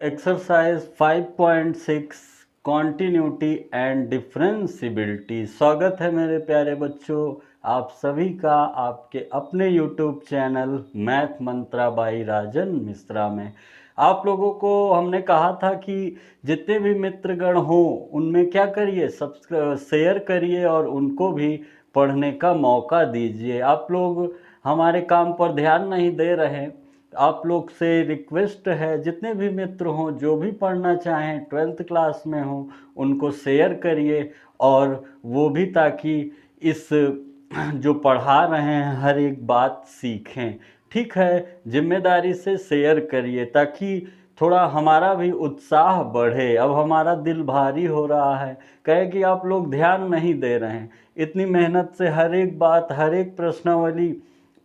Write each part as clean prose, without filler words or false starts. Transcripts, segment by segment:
Exercise 5.6 continuity and डिफरेंशिबिलिटी। स्वागत है मेरे प्यारे बच्चों, आप सभी का आपके अपने YouTube channel math Mantra by Rajan Mishra में। आप लोगों को हमने कहा था कि जितने भी मित्रगण हों उनमें क्या करिए, शेयर करिए और उनको भी पढ़ने का मौका दीजिए। आप लोग हमारे काम पर ध्यान नहीं दे रहे हैं। आप लोग से रिक्वेस्ट है, जितने भी मित्र हों जो भी पढ़ना चाहें 12th क्लास में हों उनको शेयर करिए और वो भी ताकि इस जो पढ़ा रहे हैं हर एक बात सीखें। ठीक है, जिम्मेदारी से शेयर करिए ताकि थोड़ा हमारा भी उत्साह बढ़े। अब हमारा दिल भारी हो रहा है, कहे कि आप लोग ध्यान नहीं दे रहे हैं। इतनी मेहनत से हर एक बात, हर एक प्रश्नावली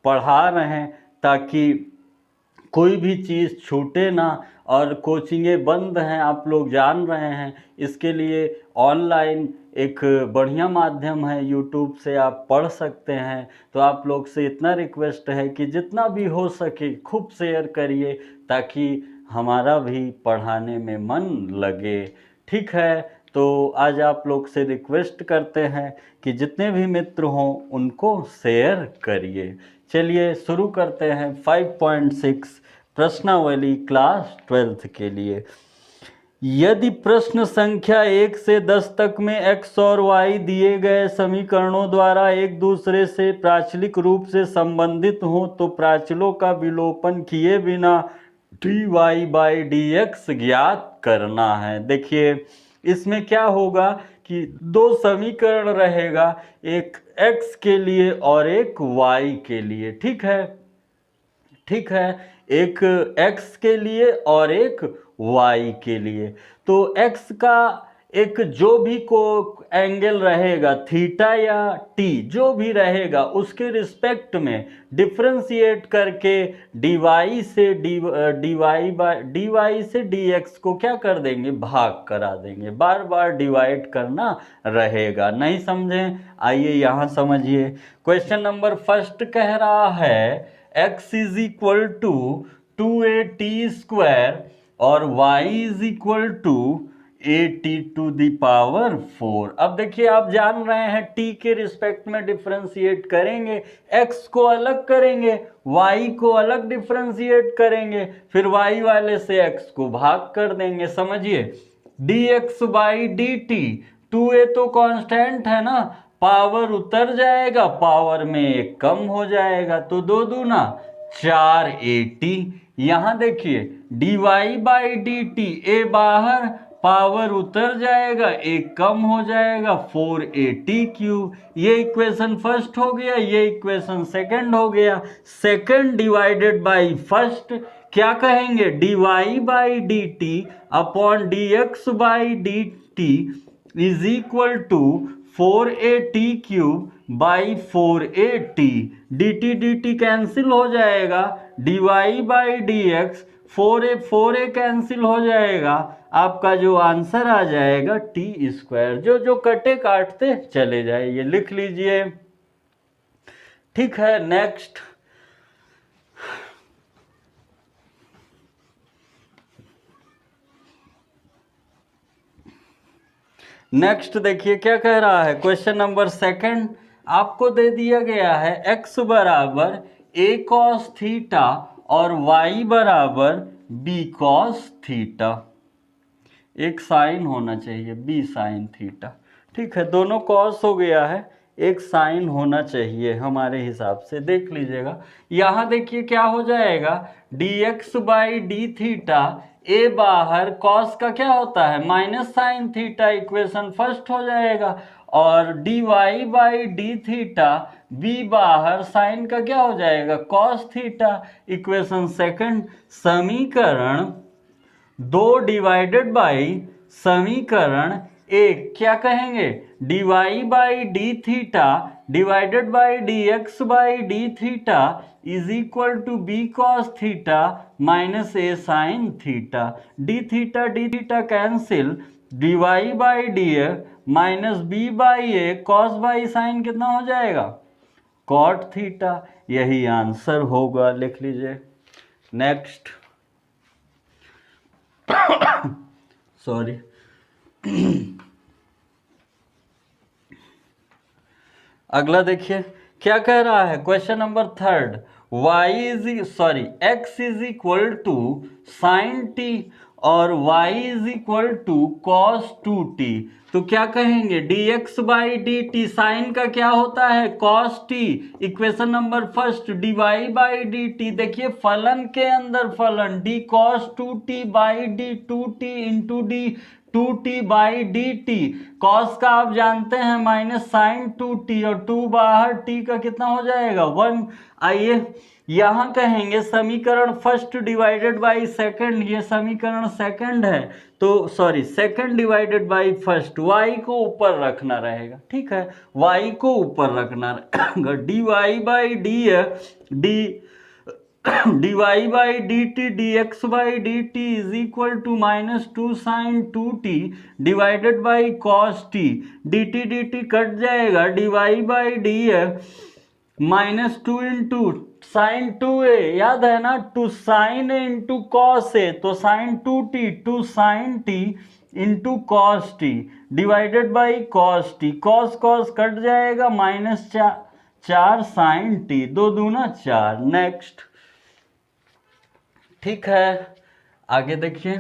पढ़ा रहे हैं ताकि कोई भी चीज़ छूटे ना। और कोचिंगें बंद हैं, आप लोग जान रहे हैं। इसके लिए ऑनलाइन एक बढ़िया माध्यम है, यूट्यूब से आप पढ़ सकते हैं। तो आप लोग से इतना रिक्वेस्ट है कि जितना भी हो सके खूब शेयर करिए ताकि हमारा भी पढ़ाने में मन लगे। ठीक है, तो आज आप लोग से रिक्वेस्ट करते हैं कि जितने भी मित्र हों उनको शेयर करिए। चलिए शुरू करते हैं 5.6 प्रश्नावली क्लास 12th के लिए। यदि प्रश्न संख्या 1 से 10 तक में x और y दिए गए समीकरणों द्वारा एक दूसरे से प्राचलिक रूप से संबंधित हों तो प्राचलों का विलोपन किए बिना dy/dx ज्ञात करना है। देखिए इसमें क्या होगा कि दो समीकरण रहेगा, एक x के लिए और एक y के लिए। ठीक है, एक x के लिए और एक y के लिए। तो x का एक जो भी को एंगल रहेगा, थीटा या t जो भी रहेगा, उसके रिस्पेक्ट में डिफ्रेंशिएट करके dy से dx को क्या कर देंगे, भाग करा देंगे। बार बार डिवाइड करना रहेगा। नहीं समझें? आइए यहाँ समझिए। क्वेश्चन नंबर फर्स्ट कह रहा है x is equal to 2at² और y is equal to at⁴। अब देखिए आप जान रहे हैं t के रिस्पेक्ट में डिफ्रेंशिएट करेंगे, x को अलग करेंगे, y को अलग डिफ्रेंशिएट करेंगे, फिर y वाले से x को भाग कर देंगे। समझिए, dx/dt, 2a तो कांस्टेंट है ना, पावर उतर जाएगा, पावर में एक कम हो जाएगा, तो 2 दूना 4at। यहाँ देखिए dy/dt, a बाहर, पावर उतर जाएगा, एक कम हो जाएगा, 4at³। ये इक्वेशन फर्स्ट हो गया, ये इक्वेशन सेकंड हो गया। सेकंड डिवाइडेड बाई फर्स्ट क्या कहेंगे, dy/dt upon dx/dt is equal to 4at³/4at। dt cancel हो जाएगा, dy/dx 4a कैंसिल हो जाएगा, आपका जो आंसर आ जाएगा t²। जो कटे काटते चले जाए, ये लिख लीजिए। ठीक है, नेक्स्ट देखिए क्या कह रहा है। क्वेश्चन नंबर सेकंड आपको दे दिया गया है x बराबर a cos थीटा और y बराबर b cos थीटा। एक साइन होना चाहिए b साइन थीटा। ठीक है, दोनों कॉस हो गया है, एक साइन होना चाहिए हमारे हिसाब से। देख लीजिएगा, यहाँ देखिए क्या हो जाएगा, dx/d थीटा, a बाहर, कॉस का क्या होता है minus sine theta, equation first हो जाएगा, और dy/d थीटा, b बाहर, साइन का क्या हो जाएगा कॉस थीटा, इक्वेशन सेकंड। समीकरण 2 डिवाइडेड बाई समीकरण 1 क्या कहेंगे, dy/d theta divided by dx/d theta is equal to b cos theta minus a sin theta. d theta cancel, dy/dx minus b/a cos by sine कितना हो जाएगा, cot theta. यही answer होगा, लिख लीजिए। Next sorry. अगला देखिए क्या कह रहा है, question number 3, x is equal to sine T और y is equal to cos 2t। तो क्या कहेंगे, dx by D T, sine का क्या होता है cos t, equation number first, dy by D T, देखिए फलन के अंदर फलन, d cos 2t by D 2t into D 2t by D T, cos का आप जानते हैं माइनस साइन 2t और 2 बाहर t का कितना हो जाएगा 1। आइए यहां कहेंगे समीकरण फर्स्ट डिवाइडेड बाई सेकंड, ये समीकरण सेकंड है तो sorry second divided by first, y को ऊपर रखना रहेगा, ठीक है, y को ऊपर रखना रहेगा, dy by dy by D T D x by D T is equal to minus 2 sine 2t divided by cos T, D T cut जाएगा, dy by D minus 2 into sine 2a, याद है ना, two sine A into cos A, तो sine 2t two sine t into cos T divided by cos T, cos cos cut जाएगा, minus 4 sine T, 2 दूना 4। Next, ठीक है, आगे देखिए,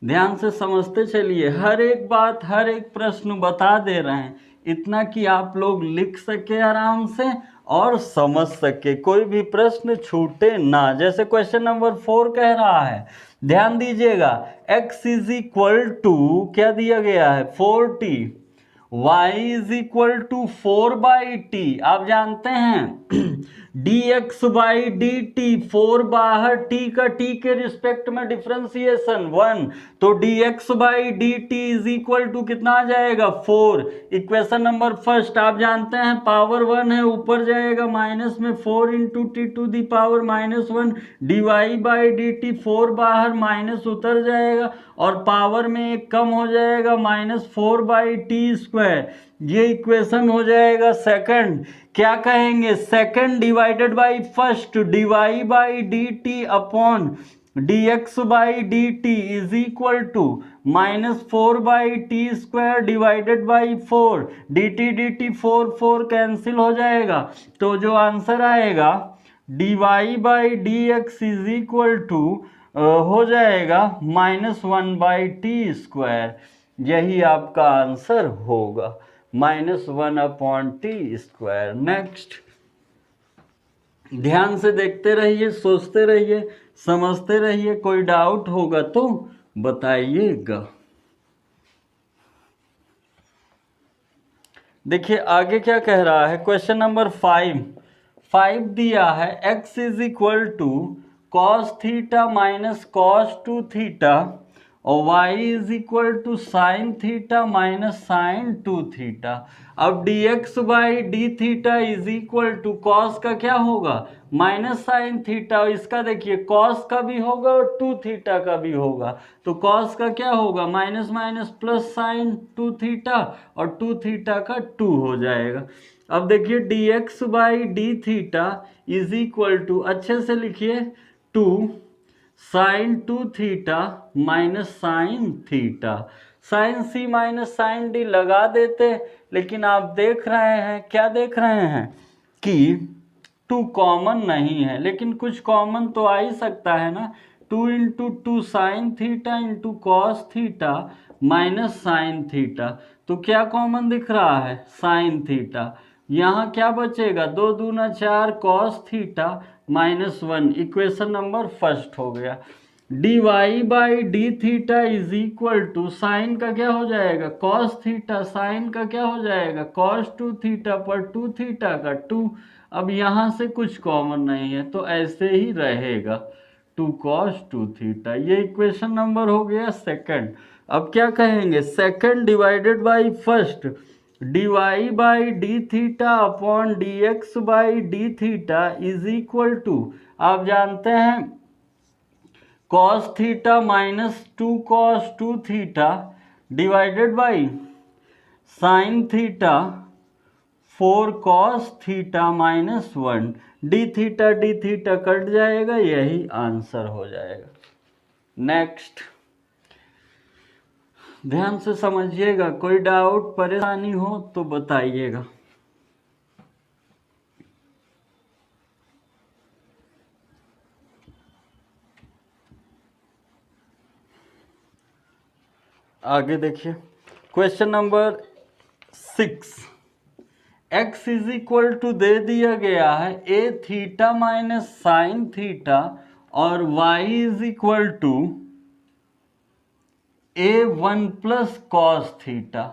ध्यान से समझते चलिए, हर एक बात हर एक प्रश्न बता दे रहे हैं, इतना कि आप लोग लिख सके आराम से और समझ सके, कोई भी प्रश्न छूटे ना। जैसे क्वेश्चन नंबर 4 कह रहा है, ध्यान दीजिएगा, x इज इक्वल टू क्या दिया गया है 4t, y is equal to 4 by T, आप जानते हैं dx बाई डी टी, 4 बाहर t का t के रिस्पेक्ट में डिफ्रेंसिएशन 1, तो dx by D T is equal to कितना आ जाएगा 4, इक्वेशन नंबर फर्स्ट, आप जानते हैं पावर 1 है, ऊपर जाएगा माइनस में 4 into T to the power minus 1, dy by D T, 4 बाहर माइनस उतर जाएगा और पावर में एक कम हो जाएगा, माइनस 4 बाई टी स्क्वायर, ये इक्वेशन हो जाएगा सेकंड। क्या कहेंगे, second divided by first, dy by D t upon dx by D T is equal to minus 4 by t square divided by 4, d T 4 cancel हो जाएगा, तो जो answer आएगा dy by D x is equal to हो जाएगा minus 1 by t square, यही आपका answer होगा, minus 1 upon T square. Next, ध्यान से देखते रहिए, सोचते रहिए, समझते रहिए, कोई डाउट होगा तो बताइएगा। देखिए आगे क्या कह रहा है, क्वेश्चन नंबर 5 दिया है, x is equal to cos theta minus cos 2 theta और y is equal to sine theta minus sine 2 theta. अब dx by D theta is equal to cos का क्या होगा माइनस साइन थीटा, और इसका देखिए कॉस का भी होगा और 2 थीटा का भी होगा, तो कॉस का क्या होगा minus minus plus sign 2 theta और 2 थीटा का 2 हो जाएगा। अब देखिए dx by D theta is equal to, अच्छे से लिखिए, 2 sine 2 theta minus sine theta, sine C minus sine D लगा देते, लेकिन आप देख रहे हैं, क्या देख रहे हैं कि 2 कॉमन नहीं है, लेकिन कुछ कॉमन तो आ ही सकता है ना, 2 into 2 sine theta into cos theta minus sine theta, तो क्या कॉमन दिख रहा है साइन थीटा, यहाँ क्या बचेगा 2 दूना 4 cos theta minus 1, equation number first हो गया। dy by D theta is equal to, sine का क्या हो जाएगा कॉस थीटा, साइन का क्या हो जाएगा कॉस 2 थीटा पर 2 थीटा का 2, अब यहाँ से कुछ कॉमन नहीं है तो ऐसे ही रहेगा 2 कॉस 2 थीटा, ये इक्वेशन नंबर हो गया सेकंड। अब क्या कहेंगे, second divided by first, dy by D theta upon D x by D theta is equal to, आप जानते हैं cos theta minus 2 cos 2 theta divided by sine theta 4 cos theta minus 1, d theta cut जाएगा, यही answer हो जाएगा। Next, ध्यान से समझिएगा, कोई डाउट परेशानी हो तो बताइएगा। आगे देखिए question number 6। x is equal to दे दिया गया है A theta minus sine theta और y is equal to a1 plus cos theta.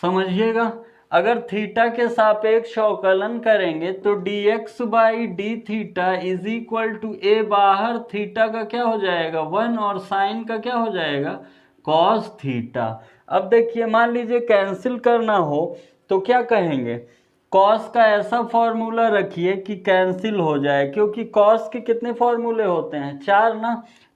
समझिएगा, अगर थीटा के सापेक्ष अवकलन करेंगे तो dx by D theta is equal to A, बाहर थीटा का क्या हो जाएगा 1 और साइन का क्या हो जाएगा कॉस थीटा। अब देखिए मान लीजिए कैंसिल करना हो तो क्या कहेंगे, कॉस का ऐसा फॉर्मूला रखिए कि कैंसिल हो जाए, क्योंकि कॉस के कितने फॉर्मूले होते हैं 4 ना।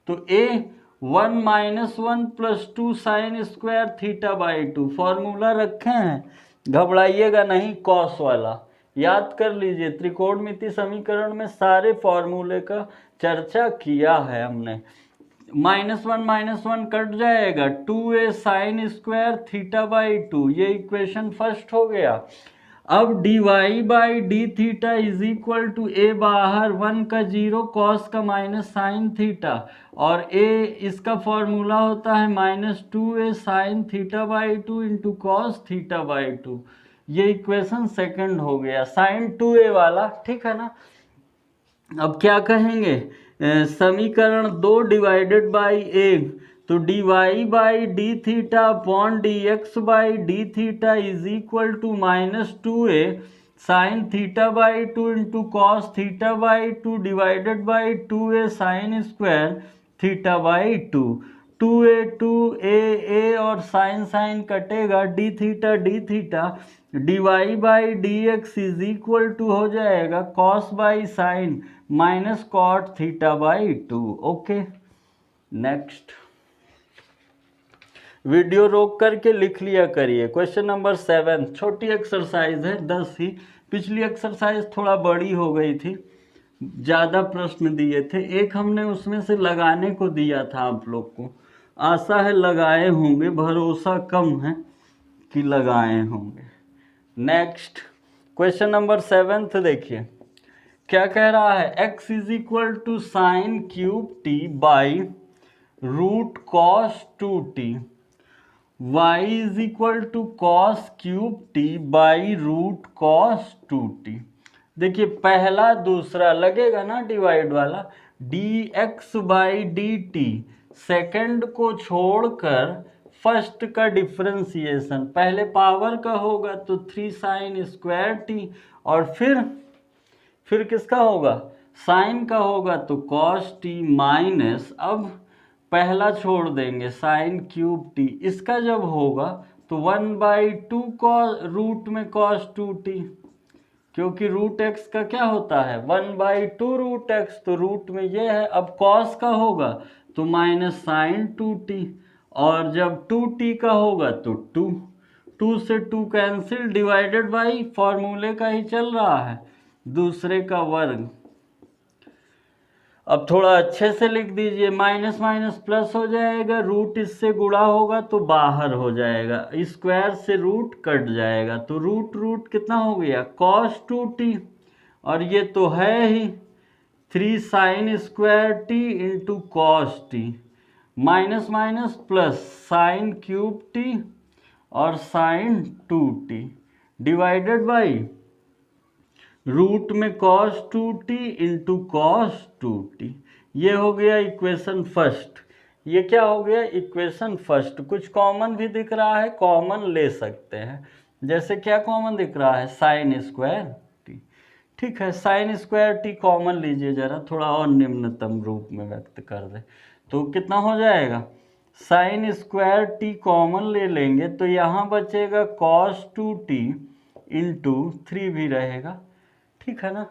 तो a1 minus 1 plus 2 sign square theta by 2 formula रखे हैं, घबराइएगा नहीं, कॉस वाला याद कर लीजिए। त्रिकोणमिति समीकरण में सारे फॉर्मूले का चर्चा किया है हमने। माइनस वन कट जाएगा, 2a sine square theta by 2, ये इक्वेशन फर्स्ट हो गया। अब dy by D theta is equal to A, बाहर 1 का 0 कॉस का माइनस साइन थीटा, और a इसका फॉर्मूला होता है minus 2a sine theta by 2 into cos theta by 2। ये इक्वेशन सेकंड हो गया साइन 2a वाला, ठीक है ना। अब क्या कहेंगे, समीकरण 2 डिवाइडेड बाई ए, तो dy by D theta upon D x by D theta is equal to minus 2a sine theta by 2 into cos theta by 2 divided by 2a sine square theta by 2। 2a और sine sine कटेगा, d theta dy by D x is equal to हो जाएगा cos by sine minus cot theta by 2। Okay, next video रोक करके लिख लिया करिए। Question number 7 छोटी एक्सरसाइज है 10 ही, पिछली एक्सरसाइज थोड़ा बड़ी हो गई थी, ज़्यादा प्रश्न दिए थे, एक हमने उसमें से लगाने को दिया था आप लोग को, आशा है लगाए होंगे, भरोसा कम है कि लगाए होंगे। नेक्स्ट क्वेश्चन नंबर 7 देखिए क्या कह रहा है, x is equal to sine cube t by root cos 2t, y is equal to cos cube t by root cos 2t। देखिए पहला दूसरा लगेगा ना डिवाइड वाला, dx by D t, second को छोड़कर फर्स्ट का डिफ्रेंसिएशन, पहले पावर का होगा तो 3 साइन स्क्वायर टी, और फिर किसका होगा साइन का होगा तो कॉस टी माइनस, अब पहला छोड़ देंगे साइन क्यूब टी, इसका जब होगा तो 1/2 कॉस रूट में कॉस 2t, क्योंकि रूट एक्स का क्या होता है 1/2 रूट एक्स, तो रूट में ये है। अब कॉस का होगा तो माइनस साइन 2t, और जब 2t का होगा तो 2 से 2 कैंसिल, डिवाइडेड बाई फॉर्मूले का ही चल रहा है दूसरे का वर्ग। अब थोड़ा अच्छे से लिख दीजिए, माइनस माइनस प्लस हो जाएगा, रूट इससे गुणा होगा तो बाहर हो जाएगा, स्क्वायर से रूट कट जाएगा, तो रूट कितना हो गया कॉस 2t, और ये तो है ही 3 sine square T into cos T, minus minus plus sine cube T और sine 2t divided by root में cos 2t into cos 2t। ये हो गया इक्वेशन फर्स्ट। ये क्या हो गया इक्वेशन फर्स्ट। कुछ कॉमन भी दिख रहा है, कॉमन ले सकते हैं, जैसे क्या कॉमन दिख रहा है साइन स्क्वायर टी, ठीक है साइन स्क्वायर टी कॉमन लीजिए जरा, थोड़ा और निम्नतम रूप में व्यक्त कर दे तो कितना हो जाएगा, साइन स्क्वायर टी कॉमन ले लेंगे तो यहाँ बचेगा cos 2t इंटू 3 भी रहेगा, ठीक है ना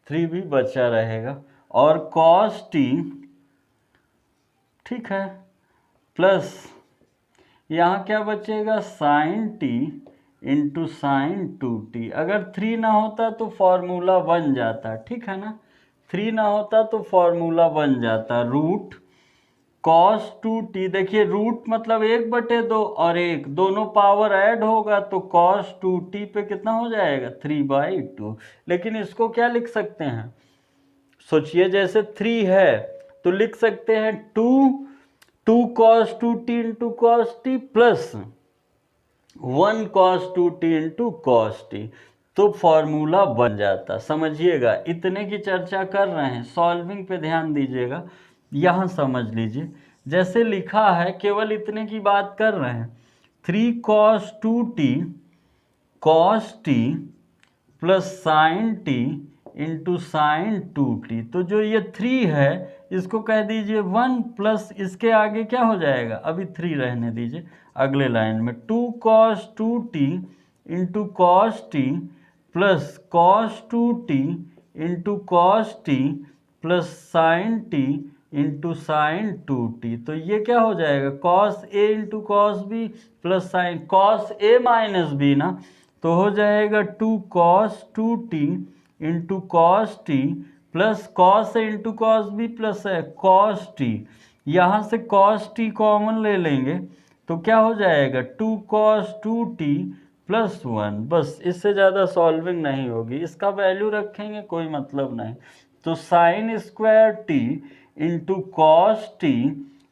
3 भी बचा रहेगा, और cos t, ठीक है, प्लस यहाँ क्या बचेगा sin t into sine 2t। अगर 3 ना होता तो फॉर्मूला बन जाता, ठीक है ना, 3 ना होता तो फॉर्मूला बन जाता रूट cos 2t, देखिए रूट मतलब 1/2 और 1 दोनों पावर ऐड होगा तो cos 2t पे कितना हो जाएगा 3/2। लेकिन इसको क्या लिख सकते हैं, सोचिए जैसे 3 है तो लिख सकते हैं 2 cos 2t into cos t plus 1 cos 2t into cos t, तो फॉर्मूला बन जाता। समझिएगा, इतने की चर्चा कर रहे हैं, सॉल्विंग पे ध्यान दीजिएगा। यहाँ समझ लीजिए, जैसे लिखा है केवल इतने की बात कर रहे हैं, 3 cos 2t cos t plus sine t into sine 2t, तो जो ये 3 है इसको कह दीजिए 1 प्लस इसके आगे क्या हो जाएगा, अभी 3 रहने दीजिए, अगले लाइन में 2 cos 2t into cos t plus cos 2t into cos t plus sine t into sine 2t, तो ये क्या हो जाएगा cos a into cos b plus sine cos a minus b ना, तो हो जाएगा 2 cos 2t into cos t plus cos a into cos b plus cos t, यहाँ से cos t कॉमन ले लेंगे तो क्या हो जाएगा 2 cos 2t प्लस 1। बस, इससे ज़्यादा सॉल्विंग नहीं होगी, इसका वैल्यू रखेंगे कोई मतलब नहीं, तो sign square T into cos T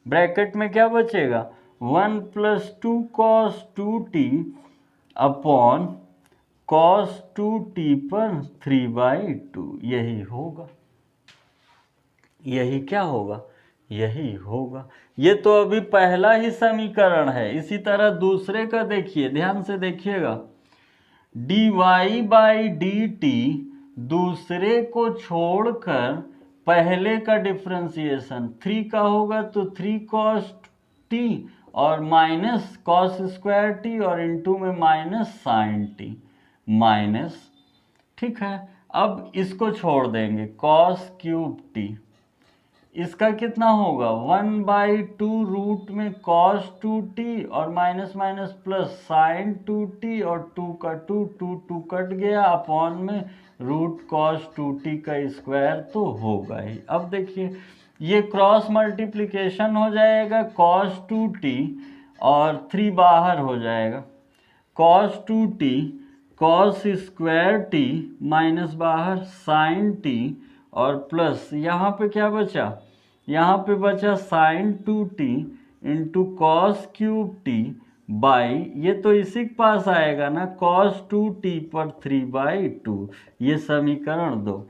bracket में क्या बचेगा 1 plus 2 cos 2t upon cos 2t पर 3/2, यही होगा, यही क्या होगा, यही होगा। ये तो अभी पहला ही समीकरण है। इसी तरह दूसरे का देखिए, ध्यान से देखिएगा, dy/dt दूसरे को छोड़कर पहले का डिफ्रेंसिएशन 3 का होगा तो 3 cos t और माइनस cos स्क्वायर t और इनटू में माइनस साइन t माइनस, ठीक है। अब इसको छोड़ देंगे cos क्यूब t, इसका कितना होगा 1/2 रूट में cos 2t और minus minus plus sign 2t और 2 का 2 कट गया अपॉन में रूट cos 2t का स्क्वायर तो होगा ही। अब देखिए ये क्रॉस मल्टीप्लिकेशन हो जाएगा cos 2t और 3 बाहर हो जाएगा cos 2t cos square t minus बाहर साइन t और प्लस यहाँ पे क्या बचा, यहाँ पे बचा sine 2t into cos cube t by, ये तो इसी के पास आएगा ना cos 2t पर 3/2, ये समीकरण 2।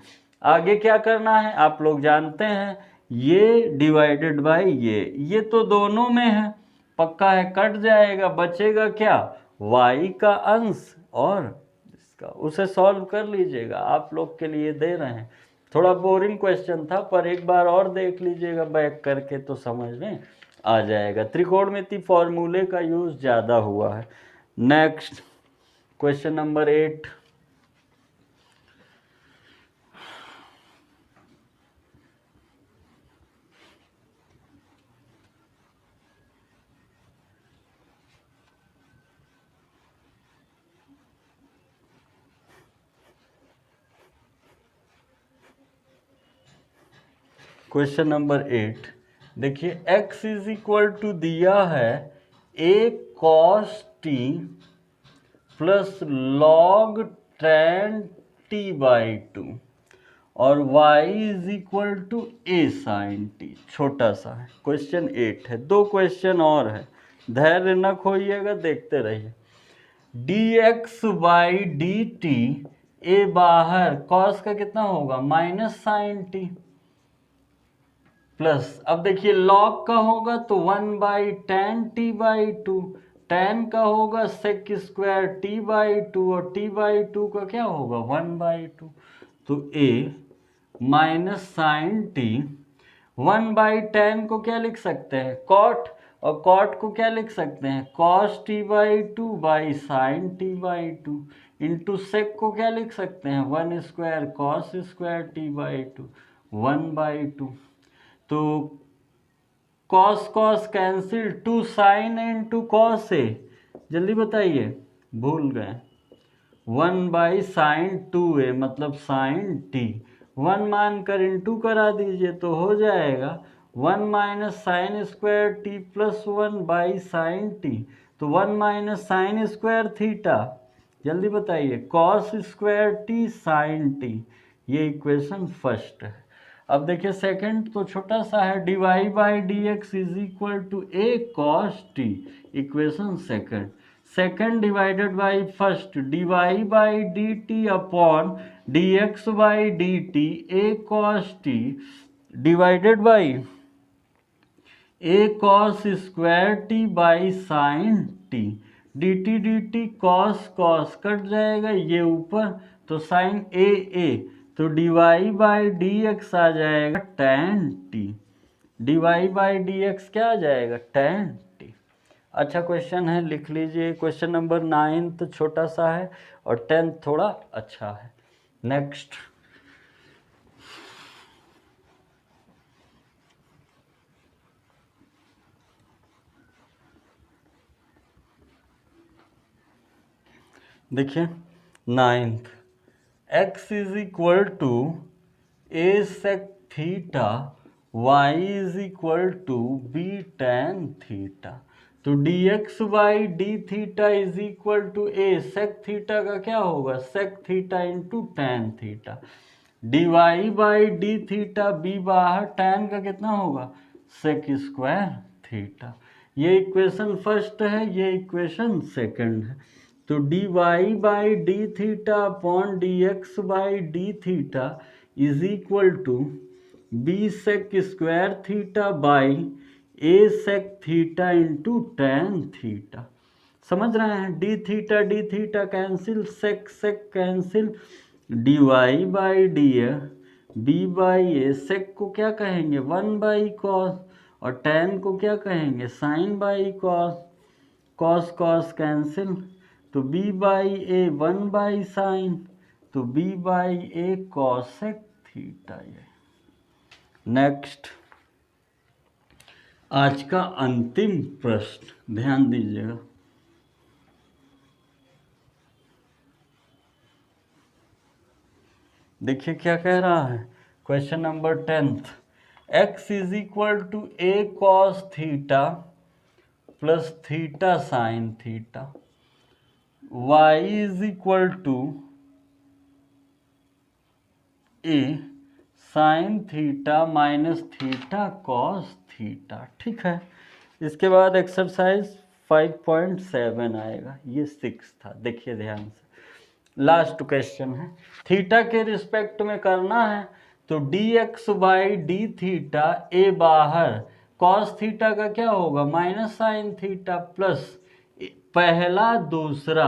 आगे क्या करना है आप लोग जानते हैं, ये डिवाइडेड बाई ये तो दोनों में है, पक्का है, कट जाएगा, बचेगा क्या y का अंश और इसका, उसे सॉल्व कर लीजिएगा, आप लोग के लिए दे रहे हैं। थोड़ा बोरिंग क्वेश्चन था पर एक बार और देख लीजिएगा बैक करके तो समझ में आ जाएगा। त्रिकोणमिति फॉर्मूले का यूज़ ज़्यादा हुआ है। Next question number 8, question number 8 देखिए, x इज इक्वल टू दिया है a cos t प्लस log tan t/2 और y is equal to a sin t, छोटा सा है, क्वेश्चन 8 है। 2 क्वेश्चन और है, धैर्य न खोइएगा, देखते रहिए। dx/dt, a बाहर cos का कितना होगा माइनस साइन t प्लस, अब देखिए log का होगा तो 1/tan t/2, tan का होगा sec स्क्वायर t/2 और t/2 का क्या होगा 1/2, तो a minus sign t 1/tan को क्या लिख सकते हैं cot, और cot को क्या लिख सकते हैं cos t/2 by sine t/2, into sec को क्या लिख सकते हैं 1 स्क्वायर cos स्क्वायर t/2 1/2, तो cos cos cancel, 2 sine into cos A, जल्दी बताइए, भूल गए, 1/sin 2a मतलब साइन t, 1 मानकर इंटू करा दीजिए तो हो जाएगा 1 minus sine square t plus 1 by sine t, तो 1 माइनस साइन स्क्वायर थीटा, जल्दी बताइए, cos square t sine t, ये इक्वेशन फर्स्ट है। अब देखिए सेकंड तो छोटा सा है, d Y by D x is equal to a cos t, equation second. Second divided by first, d Y by D t upon D x by D t a cos T divided by A cos square T by sine T, D T cos cos cut जाएगा, ये ऊपर तो sine A, तो D Y by D X आ जाएगा tan T, D Y by D X क्या आ जाएगा, टैन टी। अच्छा क्वेश्चन है, लिख लीजिए। क्वेश्चन नंबर 9 तो छोटा सा है और 10 थोड़ा अच्छा है। नेक्स्ट, देखिए 9th, x is equal to A sec theta, y is equal to B tan theta, तो D x by D theta is equal to A sec theta का क्या होगा, sec theta into tan theta, D Y by D theta, B बाहर, tan का कितना होगा, sec square theta. ये equation first है, ये इक्वेशन सेकंड है। तो D Y by D theta upon D x by D theta is equal to B sec square theta by A sec theta into tan theta. समझ रहे हैं, D theta cancel, sec sec cancel, D Y by D B by A, sec को क्या कहेंगे 1 by cos, और tan को क्या कहेंगे sine by cos, cos cos cancel, तो b by a 1 by sine, तो b by a cosec theta. ये नेक्स्ट, आज का अंतिम प्रश्न, ध्यान दीजिएगा। देखिए क्या कह रहा है, question number 10th, x is equal to a cos theta plus theta sine theta, y is equal to a sine theta minus theta cos theta. ठीक है, इसके बाद एक्सरसाइज 5.7 आएगा, ये 6 था। देखिए ध्यान से, लास्ट क्वेश्चन है, थीटा के रिस्पेक्ट में करना है, तो D x by D theta, A बाहर, कॉस थीटा का क्या होगा माइनस साइन थीटा, प्लस पहला दूसरा,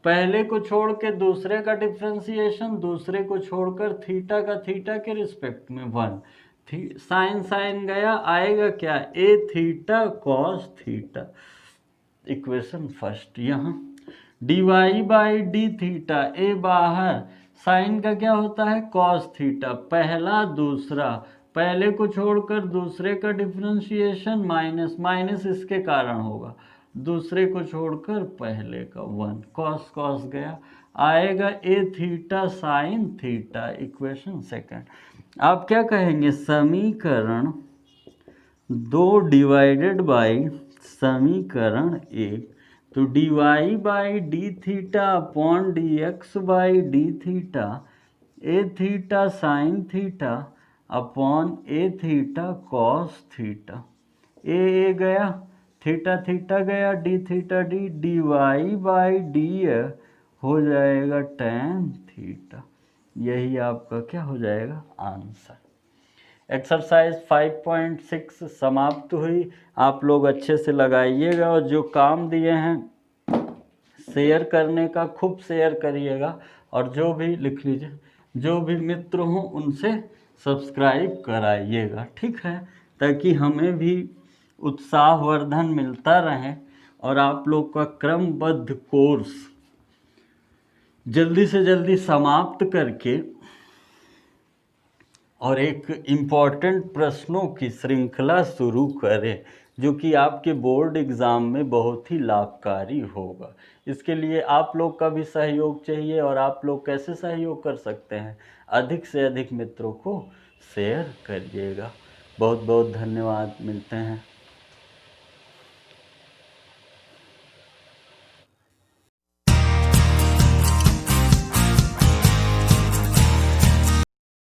पहले को छोड़ के दूसरे का डिफ्रेंसिएशन, दूसरे को छोड़कर थीटा का थीटा के रिस्पेक्ट में 1, साइन साइन गया, आएगा क्या A theta cos theta, equation first. यहाँ D Y by D theta, A बाहर, साइन का क्या होता है कॉस थीटा, पहला दूसरा, पहले को छोड़कर दूसरे का डिफ्रेंशिएशन, माइनस माइनस इसके कारण होगा, दूसरे को छोड़कर पहले का 1, कॉस कॉस गया, आएगा A theta sine theta, equation second. आप क्या कहेंगे, समीकरण 2 डिवाइडेड बाई समीकरण 1, तो D Y by D theta upon D x by D theta, A theta sine theta upon A theta cos theta, A गया, theta theta गया, D theta D, D Y by D हो जाएगा tan theta. यही आपका क्या हो जाएगा answer. Exercise 5.6 समाप्त हुई। आप लोग अच्छे से लगाइएगा और जो काम दिए हैं शेयर करने का खूब शेयर करिएगा, और जो भी लिख लीजिए, जो भी मित्र हों उनसे सब्सक्राइब कराइएगा, ठीक है, ताकि हमें भी उत्साहवर्धन मिलता रहे और आप लोग का क्रमबद्ध कोर्स जल्दी से जल्दी समाप्त करके और एक इम्पॉर्टेंट प्रश्नों की श्रृंखला शुरू करें, जो कि आपके बोर्ड एग्ज़ाम में बहुत ही लाभकारी होगा। इसके लिए आप लोग का भी सहयोग चाहिए, और आप लोग कैसे सहयोग कर सकते हैं, अधिक से अधिक मित्रों को शेयर करिएगा। बहुत बहुत धन्यवाद, मिलते हैं।